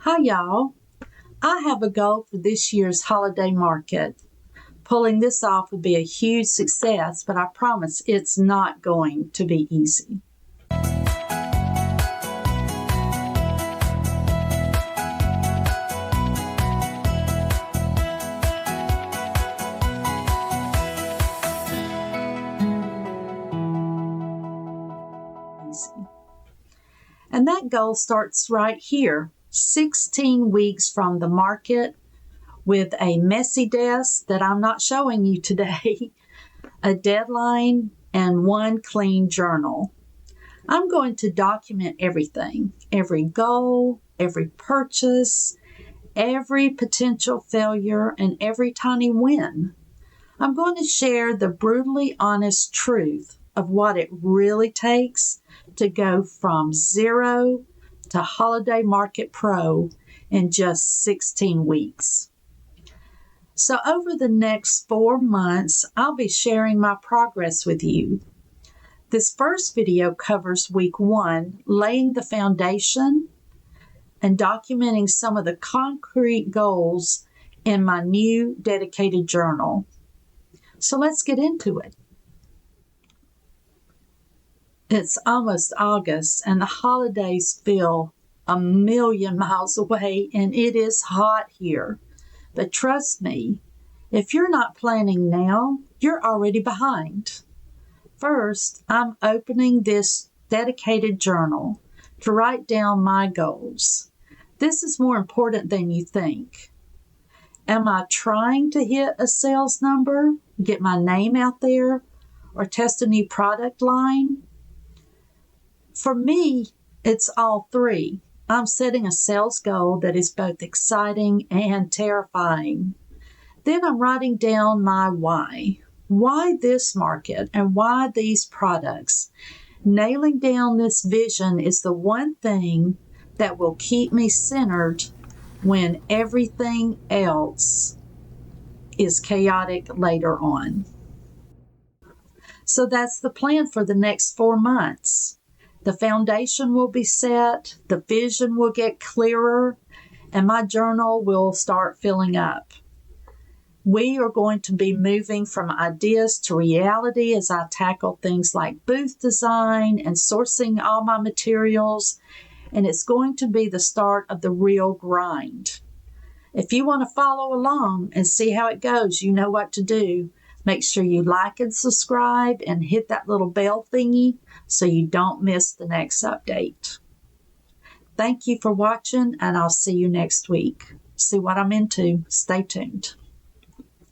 Hi, y'all. I have a goal for this year's holiday market. Pulling this off would be a huge success, but I promise it's not going to be easy. And that goal starts right here, 16 weeks from the market, with a messy desk that I'm not showing you today, a deadline, and one clean journal. I'm going to document everything, every goal, every purchase, every potential failure, and every tiny win. I'm going to share the brutally honest truth of what it really takes to go from zero to Holiday Market Pro in just 16 weeks. So over the next 4 months, I'll be sharing my progress with you. This first video covers week 1, laying the foundation and documenting some of the concrete goals in my new dedicated journal. So let's get into it. It's almost August and the holidays feel a million miles away, and it is hot here. But trust me, if you're not planning now, you're already behind. First, I'm opening this dedicated journal to write down my goals. This is more important than you think. Am I trying to hit a sales number, get my name out there, or test a new product line? For me, it's all three. I'm setting a sales goal that is both exciting and terrifying. Then I'm writing down my why. Why this market and why these products? Nailing down this vision is the one thing that will keep me centered when everything else is chaotic later on. So that's the plan for the next 4 months. The foundation will be set, the vision will get clearer, and my journal will start filling up. We are going to be moving from ideas to reality as I tackle things like booth design and sourcing all my materials, and it's going to be the start of the real grind. If you want to follow along and see how it goes, you know what to do. Make sure you like and subscribe and hit that little bell thingy so you don't miss the next update. Thank you for watching, and I'll see you next week. See what I'm into. Stay tuned.